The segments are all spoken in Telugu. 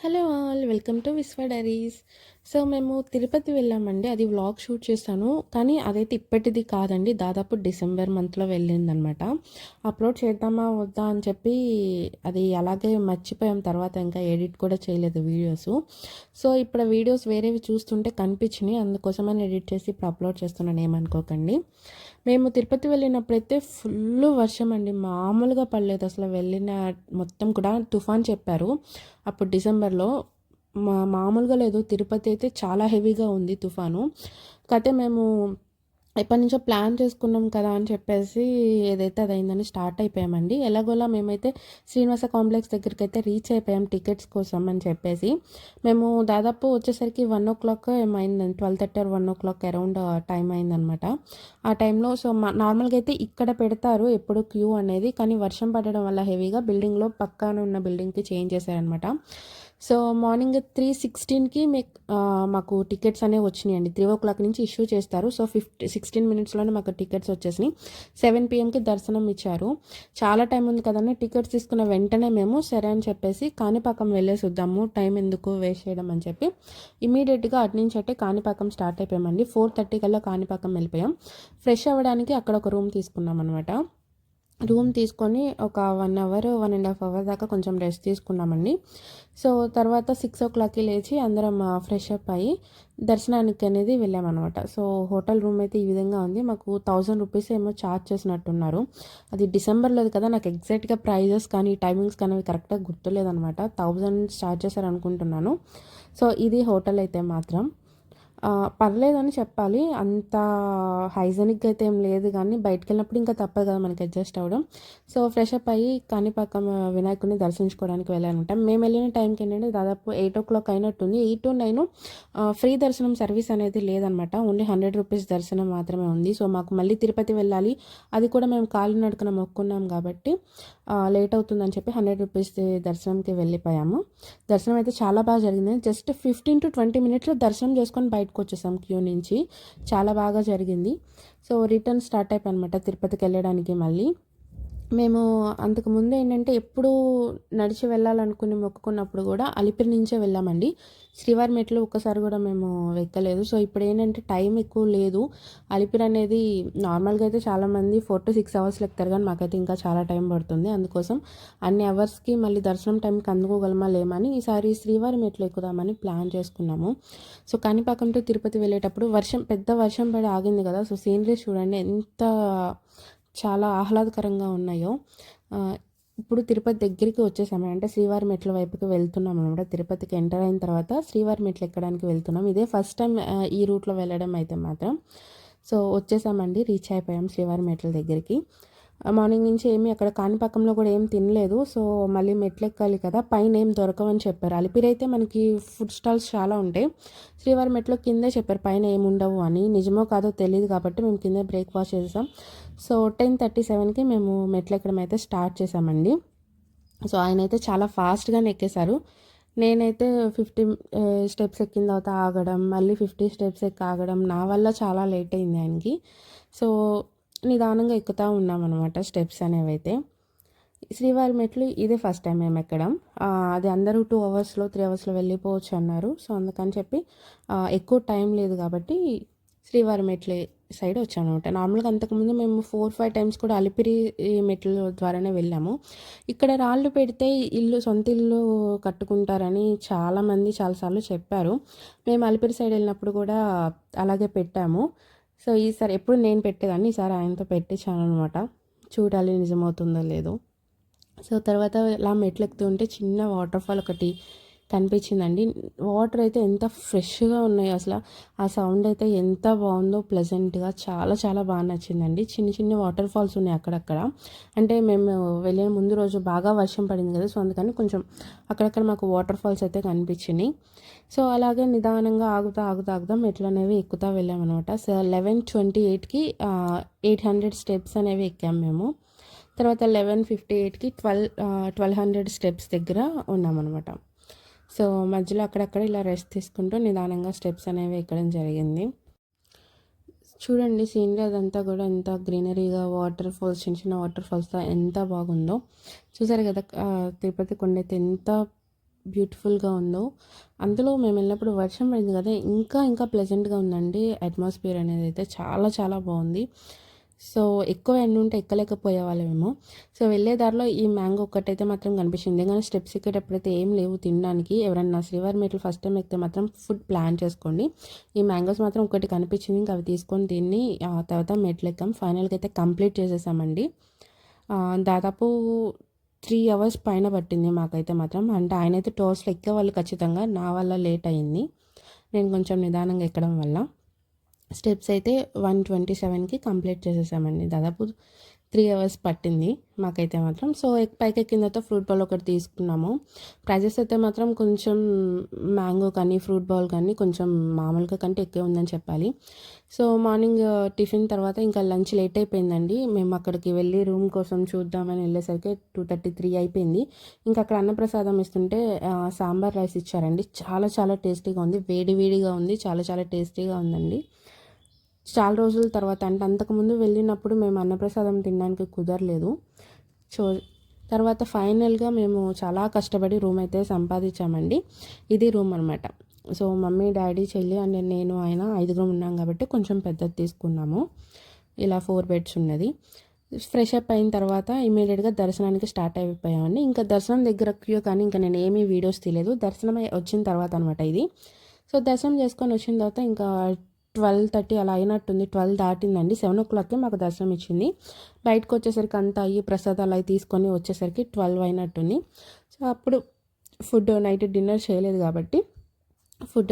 హలో ఆల్ వెల్కమ్ టు విశ్వ డైరీస్. సో మేము తిరుపతి వెళ్ళామండి. అది వ్లాగ్ షూట్ చేశాను. కానీ అదైతే ఇప్పటిది కాదండి. దాదాపు డిసెంబర్ మంత్లో వెళ్ళిందనమాట. అప్లోడ్ చేద్దామా వద్దా అని చెప్పి అది అలాగే మర్చిపోయాం. తర్వాత ఇంకా ఎడిట్ కూడా చేయలేదు వీడియోస్. సో ఇప్పుడు వీడియోస్ వేరేవి చూస్తుంటే కనిపించినాయి. అందుకోసమని ఎడిట్ చేసి ఇప్పుడు అప్లోడ్ చేస్తున్నాను, ఏమనుకోకండి. మేము తిరుపతి వెళ్ళినప్పుడైతే ఫుల్ వర్షం అండి, మామూలుగా పడలేదు అసలు. వెళ్ళిన మొత్తం కూడా తుఫాన్ చెప్పారు అప్పుడు డిసెంబర్లో. మామూలుగా లేదు. తిరుపతి అయితే చాలా హెవీగా ఉంది తుఫాను. కాకపోతే మేము ఎప్పటి నుంచో ప్లాన్ చేసుకున్నాం కదా అని చెప్పేసి ఏదైతే అదైందని స్టార్ట్ అయిపోయామండి. ఎలాగోలా మేమైతే శ్రీనివాస కాంప్లెక్స్ దగ్గరికి అయితే రీచ్ అయిపోయాం టికెట్స్ కోసం అని చెప్పేసి. మేము దాదాపు వచ్చేసరికి 1:00 ఏమైందండి, 12:30 or 1:00 అరౌండ్ టైం అయిందనమాట. ఆ టైంలో సో నార్మల్గా అయితే ఇక్కడ పెడతారు ఎప్పుడు క్యూ అనేది, కానీ వర్షం పడడం వల్ల హెవీగా బిల్డింగ్లో పక్కన ఉన్న బిల్డింగ్కి చేంజ్ చేశారనమాట. సో మార్నింగ్ 3:16కి మాకు టికెట్స్ అనేవి వచ్చినాయండి. 3:00 నుంచి ఇష్యూ చేస్తారు. సో 16 మినిట్స్లోనే మాకు టికెట్స్ వచ్చేసినాయి. 7 PM దర్శనం ఇచ్చారు. చాలా టైం ఉంది కదండి, టికెట్స్ తీసుకున్న వెంటనే మేము సరే అని చెప్పేసి కాణిపాకం వెళ్ళేసి వద్దాము, టైం ఎందుకు వేస్ట్ చేయడం అని చెప్పి ఇమీడియట్గా అటు నుంచి అంటే కాణిపాకం స్టార్ట్ అయిపోయామండి. 4:30 కల్లా కాణిపాకం వెళ్ళిపోయాం. ఫ్రెష్ అవ్వడానికి అక్కడ ఒక రూమ్ తీసుకున్నాం అనమాట. రూమ్ తీసుకొని ఒక 1 అవర్ 1.5 అవర్ దాకా కొంచెం రెస్ట్ తీసుకున్నామండి. సో తర్వాత 6:00కి లేచి అందరం ఫ్రెష్ అప్ అయ్యి దర్శనానికి అనేది వెళ్ళామన్నమాట. సో హోటల్ రూమ్ అయితే ఈ విధంగా ఉంది. మాకు 1000 రూపీస్ ఏమో ఛార్జ్ చేసినట్టున్నారు. అది డిసెంబర్లో కదా, నాకు ఎగ్జాక్ట్గా ప్రైజెస్ కానీ టైమింగ్స్ కానీ అవి కరెక్ట్గా గుర్తులేదనమాట. 1000 ఛార్జ్ చేశారు అనుకుంటున్నాను. సో ఇది హోటల్ అయితే మాత్రం పర్లేదని చెప్పాలి. అంత హైజెనిక్గా అయితే ఏం లేదు, కానీ బయటకు వెళ్ళినప్పుడు ఇంకా తప్పదు కదా మనకి అడ్జస్ట్ అవ్వడం. సో ఫ్రెష్ అప్ అయ్యి కాణిపాకం వినాయకుడిని దర్శించుకోవడానికి వెళ్ళాలన్నమాట. మేము వెళ్ళిన టైంకి ఏంటంటే దాదాపు 8:00 అయినట్టుంది. 8 to 9 ఫ్రీ దర్శనం సర్వీస్ అనేది లేదనమాట. ఓన్లీ 100 రూపీస్ దర్శనం మాత్రమే ఉంది. సో మాకు మళ్ళీ తిరుపతి వెళ్ళాలి, అది కూడా మేము కాలినడకన మొక్కున్నాం కాబట్టి లేట్ అవుతుందని చెప్పి 100 రూపీస్ దర్శనంకి వెళ్ళిపోయాము. దర్శనం అయితే చాలా బాగా జరిగింది. జస్ట్ 15 to 20 మినిట్స్లో దర్శనం చేసుకొని బయటకు వచ్చేసాం క్యూ నుంచి. చాలా బాగా జరిగింది. సో రిటర్న్ స్టార్ట్ అయిపోయి అనమాట తిరుపతికి వెళ్ళడానికి. మళ్ళీ మేము అంతకుముందు ఏంటంటే ఎప్పుడు నడిచి వెళ్ళాలనుకుని మొక్కుకున్నప్పుడు కూడా అలిపిరి నుంచే వెళ్ళామండి. శ్రీవారి మెట్లు ఒక్కసారి కూడా మేము ఎక్కలేదు. సో ఇప్పుడు ఏంటంటే టైం ఎక్కువ లేదు. అలిపిరి అనేది నార్మల్గా అయితే చాలామంది 4 to 6 అవర్స్లో ఎక్కుతారు, కానీ మాకైతే ఇంకా చాలా టైం పడుతుంది. అందుకోసం అన్ని అవర్స్కి మళ్ళీ దర్శనం టైంకి అందుకోగలమా లేమని ఈసారి శ్రీవారి మెట్లు ఎక్కుదామని ప్లాన్ చేసుకున్నాము. సో కాణిపాకం టు తిరుపతి వెళ్ళేటప్పుడు పెద్ద వర్షం పడి ఆగింది కదా. సో సీనరీస్ చూడండి ఎంత చాలా ఆహ్లాదకరంగా ఉన్నాయో. ఇప్పుడు తిరుపతి దగ్గరికి వచ్చేసాము, అంటే శ్రీవారి మెట్ల వైపుకి వెళ్తున్నాం అనమాట. తిరుపతికి ఎంటర్ అయిన తర్వాత శ్రీవారి మెట్లు ఎక్కడానికి వెళ్తున్నాం. ఇదే ఫస్ట్ టైం ఈ రూట్లో వెళ్ళడం అయితే మాత్రం. సో వచ్చేసామండి, రీచ్ అయిపోయాం శ్రీవారి మెట్ల దగ్గరికి. మార్నింగ్ నుంచి ఏమి అక్కడ కాణిపాకంలో కూడా ఏం తినలేదు. సో మళ్ళీ మెట్లు ఎక్కాలి కదా, పైన ఏం దొరకవని చెప్పారు. అలిపిరి అయితే మనకి ఫుడ్ స్టాల్స్ చాలా ఉంటాయి. శ్రీవారి మెట్లో కిందే చెప్పారు పైన ఏమి ఉండవు అని. నిజమో కాదో తెలియదు కాబట్టి మేము కిందే బ్రేక్ఫాస్ట్ చేసాం. సో 10:37కి మేము మెట్లు ఎక్కడం అయితే స్టార్ట్ చేసామండి. సో ఆయన అయితే చాలా ఫాస్ట్గానే ఎక్కేశారు. నేనైతే 50 స్టెప్స్ ఎక్కిన తర్వాత ఆగడం, మళ్ళీ 50 స్టెప్స్ ఎక్కి ఆగడం, నా వల్ల చాలా లేట్ అయింది ఆయనకి. సో నిదానంగా ఎక్కుతూ ఉన్నామన్నమాట స్టెప్స్ అనేవి అయితే. శ్రీవారి మెట్లు ఇదే ఫస్ట్ టైం మేము ఎక్కడం. అది అందరూ 2 అవర్స్లో 3 అవర్స్లో వెళ్ళిపోవచ్చు అన్నారు. సో అందుకని చెప్పి ఎక్కువ టైం లేదు కాబట్టి శ్రీవారి మెట్ల సైడ్ వచ్చామన్నమాట. నార్మల్గా అంతకుముందు మేము 4-5 టైమ్స్ కూడా అలిపిరి మెట్ల ద్వారానే వెళ్ళాము. ఇక్కడ రాళ్ళు పెడితే సొంత ఇల్లు కట్టుకుంటారని చాలామంది చాలాసార్లు చెప్పారు. మేము అలిపిరి సైడ్ వెళ్ళినప్పుడు కూడా అలాగే పెట్టాము. సో ఈసారి ఎప్పుడు నేను పెట్టేదాన్ని, ఈసారి ఆయనతో పెట్టించాను అనమాట. చూడాలి నిజమవుతుందో లేదో. సో తర్వాత ఇలా మెట్లు ఎక్కుతూ ఉంటే చిన్న వాటర్ ఫాల్ ఒకటి కనిపించిందండి. వాటర్ అయితే ఎంత ఫ్రెష్గా ఉన్నాయో అసలు. ఆ సౌండ్ అయితే ఎంత బాగుందో, ప్లెజెంట్గా చాలా చాలా బాగా నచ్చిందండి. చిన్న చిన్న వాటర్ ఫాల్స్ ఉన్నాయి అక్కడక్కడ. అంటే మేము వెళ్ళిన ముందు రోజు బాగా వర్షం పడింది కదా, సో అందుకని కొంచెం అక్కడక్కడ మాకు వాటర్ ఫాల్స్ అయితే కనిపించినాయి. సో అలాగే నిదానంగా ఆగుతా మెట్లు అనేవి ఎక్కుతూ వెళ్ళామన్నమాట. సో 11:28కి 800 స్టెప్స్ అనేవి ఎక్కాము మేము. తర్వాత 11:58కి 1200 స్టెప్స్ దగ్గర ఉన్నామన్నమాట. సో మధ్యలో అక్కడక్కడ ఇలా రెస్ట్ తీసుకుంటూ నిదానంగా స్టెప్స్ అనేవి ఎక్కడం జరిగింది. చూడండి సీనరీ అదంతా కూడా ఎంత గ్రీనరీగా, వాటర్ ఫాల్స్, చిన్న చిన్న వాటర్ ఫాల్స్తో ఎంత బాగుందో. చూసారు కదా తిరుపతి కొండ అయితే ఎంత బ్యూటిఫుల్గా ఉందో. అందులో మేము వెళ్ళినప్పుడు వర్షం పడింది కదా, ఇంకా ఇంకా ప్లెజెంట్గా ఉందండి. అట్మాస్ఫియర్ అనేది అయితే చాలా చాలా బాగుంది. సో ఎక్కువ ఎండ ఉంటే ఎక్కలేకపోయేవాళ్ళమేమో. సో వెళ్ళే దారిలో ఈ మ్యాంగో ఒక్కటైతే మాత్రం కనిపించింది, కానీ స్టెప్స్ ఎక్కేటప్పుడైతే ఏం లేవు తినడానికి. ఎవరన్నా శ్రీవారి మెట్లు ఫస్ట్ టైం ఎక్కితే మాత్రం ఫుడ్ ప్లాన్ చేసుకోండి. ఈ మ్యాంగోస్ మాత్రం ఒకటి కనిపించింది, ఇంకా అవి తీసుకొని తిని ఆ తర్వాత మెట్లు ఎక్కాం. ఫైనల్గా అయితే కంప్లీట్ చేసేసామండి. దాదాపు 3 అవర్స్ పైన పట్టింది మాకైతే మాత్రం. అంటే ఆయనైతే టోర్స్లో ఎక్కేవాళ్ళు ఖచ్చితంగా, నా వల్ల లేట్ అయింది, నేను కొంచెం నిదానంగా ఎక్కడం వల్ల. స్టెప్స్ అయితే 127కి కంప్లీట్ చేసేసామండి. దాదాపు 3 అవర్స్ పట్టింది మాకైతే మాత్రం. సో పైకి ఎక్కిన తర్వాత ఫ్రూట్ బౌల్ ఒకటి తీసుకున్నాము. ప్రైజెస్ అయితే మాత్రం కొంచెం మ్యాంగో కానీ ఫ్రూట్ బౌల్ కానీ కొంచెం మామూలుగా కంటే ఎక్కువ ఉందని చెప్పాలి. సో మార్నింగ్ టిఫిన్ తర్వాత ఇంకా లంచ్ లేట్ అయిపోయిందండి. మేము అక్కడికి వెళ్ళి రూమ్ కోసం చూద్దామని వెళ్ళేసరికి 2:33 అయిపోయింది. ఇంకా అక్కడ అన్నప్రసాదం ఇస్తుంటే సాంబార్ రైస్ ఇచ్చారండి. చాలా చాలా టేస్టీగా ఉంది, వేడి వేడిగా ఉంది, చాలా చాలా టేస్టీగా ఉందండి. చాలా రోజుల తర్వాత, అంటే అంతకుముందు వెళ్ళినప్పుడు మేము అన్నప్రసాదం తినడానికి కుదరలేదు. సో తర్వాత ఫైనల్గా మేము చాలా కష్టపడి రూమ్ అయితే సంపాదించామండి. ఇది రూమ్ అనమాట. సో మమ్మీ, డాడీ, చెల్లి అండ్ నేను, ఆయన 5 ఉన్నాం కాబట్టి కొంచెం పెద్దది తీసుకున్నాము. ఇలా 4 బెడ్స్ ఉన్నది. ఫ్రెష్ అప్ అయిన తర్వాత ఇమీడియట్గా దర్శనానికి స్టార్ట్ అయిపోయామండి. ఇంకా దర్శనం దగ్గర క్యూ, కానీ ఇంకా నేను ఏమీ వీడియోస్ తీయలేదు. దర్శనం వచ్చిన తర్వాత అనమాట ఇది. సో దర్శనం చేసుకొని వచ్చిన తర్వాత ఇంకా 12:30 అలా అయినట్టుంది. 12 దాటిందండి. 7 o'clockకే మాకు దర్శనం ఇచ్చింది. బయటకు వచ్చేసరికి అంతా అయ్యి ప్రసాదాలు అవి తీసుకొని వచ్చేసరికి 12 అయినట్టుంది. సో అప్పుడు ఫుడ్ నైట్ డిన్నర్ చేయలేదు కాబట్టి ఫుడ్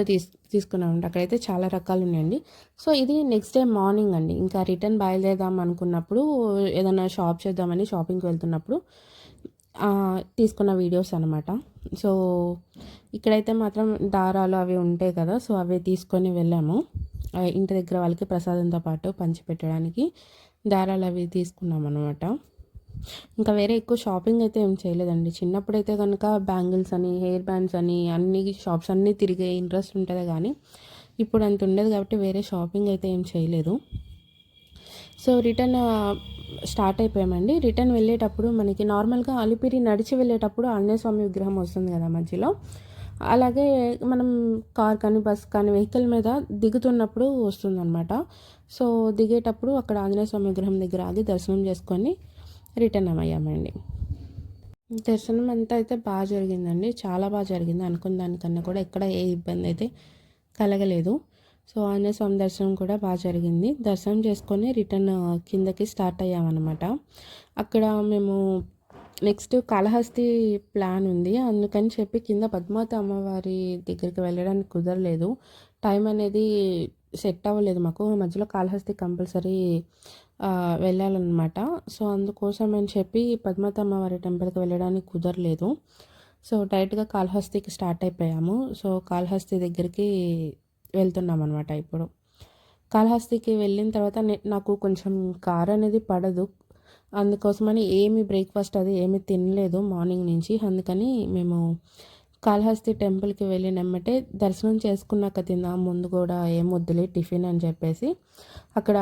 తీసుకున్నామండి. అక్కడైతే చాలా రకాలు ఉన్నాయండి. సో ఇది నెక్స్ట్ డే మార్నింగ్ అండి. ఇంకా రిటర్న్ బయలుదేరదాం అనుకున్నప్పుడు, ఏదైనా షాప్ చేద్దామని షాపింగ్కి వెళ్తున్నప్పుడు తీసుకున్న వీడియోస్ అనమాట. సో ఇక్కడైతే మాత్రం దారాలు అవి ఉంటాయి కదా, సో అవి తీసుకొని వెళ్ళాము. ఇంటి దగ్గర వాళ్ళకి ప్రసాదంతో పాటు పంచిపెట్టడానికి దారాలు అవి తీసుకున్నాం అనమాట. ఇంకా వేరే ఎక్కువ షాపింగ్ అయితే ఏం చేయలేదండి. చిన్నప్పుడైతే కనుక బ్యాంగిల్స్ అని, హెయిర్ బ్యాండ్స్ అని అన్ని షాప్స్ అన్నీ తిరిగే ఇంట్రెస్ట్ ఉంటుంది, కానీ ఇప్పుడు అంత ఉండదు కాబట్టి వేరే షాపింగ్ అయితే ఏం చేయలేదు. సో రిటర్న్ స్టార్ట్ అయిపోయామండి. రిటర్న్ వెళ్ళేటప్పుడు మనకి నార్మల్గా అలిపిరి నడిచి వెళ్ళేటప్పుడు ఆంజనేయ స్వామి విగ్రహం వస్తుంది కదా మధ్యలో, అలాగే మనం కార్ కానీ బస్ కానీ వెహికల్ మీద దిగుతున్నప్పుడు వస్తుందన్నమాట. సో దిగేటప్పుడు అక్కడ ఆంజనేయ స్వామి విగ్రహం దగ్గర ఆగి దర్శనం చేసుకొని రిటర్న్ అయ్యామండి. దర్శనం అంతా అయితే బాగా జరిగిందండి, చాలా బాగా జరిగింది. అనుకున్న దానికన్నా కూడా ఎక్కడ ఏ ఇబ్బంది అయితే కలగలేదు. సో ఆంజనేయ స్వామి దర్శనం కూడా బాగా జరిగింది. దర్శనం చేసుకొని రిటర్న్ కిందకి స్టార్ట్ అయ్యామన్నమాట. అక్కడ మేము నెక్స్ట్ కాళహస్తి ప్లాన్ ఉంది, అందుకని చెప్పి కింద పద్మావతి అమ్మవారి దగ్గరికి వెళ్ళడానికి కుదరలేదు. టైం అనేది సెట్ అవ్వలేదు మాకు. మధ్యలో కాళహస్తి కంపల్సరీ వెళ్ళాలన్నమాట. సో అందుకోసం అని చెప్పి పద్మావతి అమ్మవారి టెంపుల్కి వెళ్ళడానికి కుదరలేదు. సో డైరెక్ట్గా కాళహస్తికి స్టార్ట్ అయిపోయాము. సో కాళహస్తి దగ్గరికి వెళ్తున్నాం అనమాట. ఇప్పుడు కాళహస్తికి వెళ్ళిన తర్వాత నాకు కొంచెం కార్ అనేది పడదు, అందుకోసమని ఏమి బ్రేక్ఫాస్ట్ అది ఏమి తినలేదు మార్నింగ్ నుంచి. అందుకని మేము కాళహస్తి టెంపుల్కి వెళ్ళినమ్మటే దర్శనం చేసుకున్నాక తిందాం, ముందు కూడా ఏం వద్దులే టిఫిన్ అని చెప్పేసి అక్కడ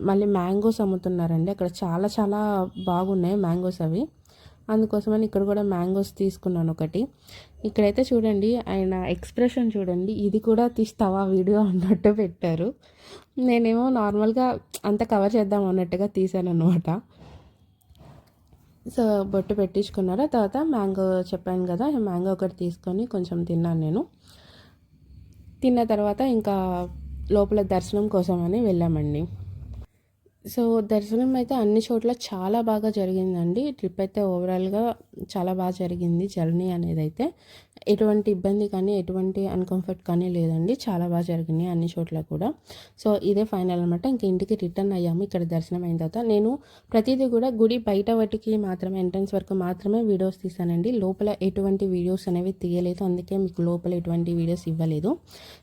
మళ్ళీ మ్యాంగోస్ అమ్ముతున్నారండి. అక్కడ చాలా చాలా బాగున్నాయి మ్యాంగోస్ అవి, అందుకోసమని ఇక్కడ కూడా మ్యాంగోస్ తీసుకున్నాను ఒకటి. ఇక్కడైతే చూడండి ఆయన ఎక్స్ప్రెషన్ చూడండి, ఇది కూడా తీస్తావా వీడియో అన్నట్టు పెట్టారు. నేనేమో నార్మల్గా అంత కవర్ చేద్దాం అన్నట్టుగా తీసాను అనమాట. సో బొట్టు పెట్టించుకున్నారు. తర్వాత మ్యాంగో చెప్పాను కదా, మ్యాంగో ఒకటి తీసుకొని కొంచెం తిన్నాను నేను. తిన్న తర్వాత ఇంకా లోపల దర్శనం కోసం అని వెళ్ళామండి. సో దర్శనం అయితే అన్ని చోట్ల చాలా బాగా జరిగిందండి. ట్రిప్ అయితే ఓవరాల్గా చాలా బాగా జరిగింది. జర్నీ అనేది అయితే ఎటువంటి ఇబ్బంది కానీ ఎటువంటి అన్కంఫర్ట్ కానీ లేదండి, చాలా బాగా జరిగినాయి అన్ని చోట్ల కూడా. సో ఇదే ఫైనల్ అనమాట. ఇంక ఇంటికి రిటర్న్ అయ్యాము. ఇక్కడ దర్శనం అయిన తర్వాత నేను ప్రతిదీ కూడా గుడి బయట వాటికి మాత్రమే, ఎంట్రన్స్ వరకు మాత్రమే వీడియోస్ తీసానండి. లోపల ఎటువంటి వీడియోస్ అనేవి తీయలేదు, అందుకే మీకు లోపల ఎటువంటి వీడియోస్ ఇవ్వలేదు.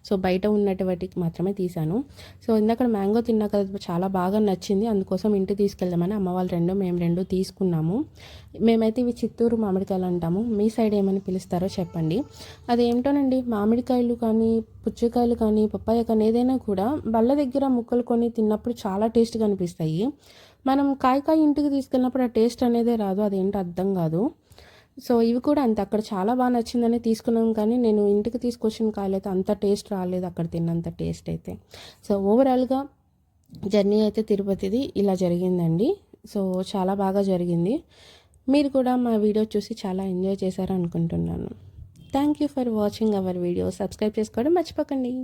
సో బయట ఉన్నటి వాటికి మాత్రమే తీసాను. సో ఇందాక మ్యాంగో తిన్నా కదా, చాలా బాగా నచ్చింది, అందుకోసం ఇంటికి తీసుకెళ్దామని అమ్మ వాళ్ళు మేము రెండు తీసుకున్నాము. మేమైతే ఇవి చిత్తూరు మామిడికాయలు అంటాము, మీ సైడ్ ఏమని పిలుస్తారో చెప్పండి. అదేంటోనండి, మామిడికాయలు కానీ పుచ్చకాయలు కానీ పప్పాయ కానీ ఏదైనా కూడా బల్ల దగ్గర ముక్కలు కొని తిన్నప్పుడు చాలా టేస్ట్గా అనిపిస్తాయి. మనం కాయ ఇంటికి తీసుకెళ్ళినప్పుడు ఆ టేస్ట్ అనేదే రాదు, అదేంటో అర్థం కాదు. సో ఇవి కూడా అంతే, అక్కడ చాలా బాగా నచ్చిందని తీసుకున్నాం, కానీ నేను ఇంటికి తీసుకొచ్చిన కాయలైతే అంత టేస్ట్ రాలేదు, అక్కడ తిన్నంత టేస్ట్ అయితే. సో ఓవరాల్గా జర్నీ అయితే తిరుపతిది ఇలా జరిగిందండి. సో చాలా బాగా జరిగింది. మీరు కూడా మా వీడియో చూసి చాలా ఎంజాయ్ చేశారు అనుకుంటున్నాను. Thank you for watching our video. Subscribe చేసుకోవడం మర్చిపోకండి.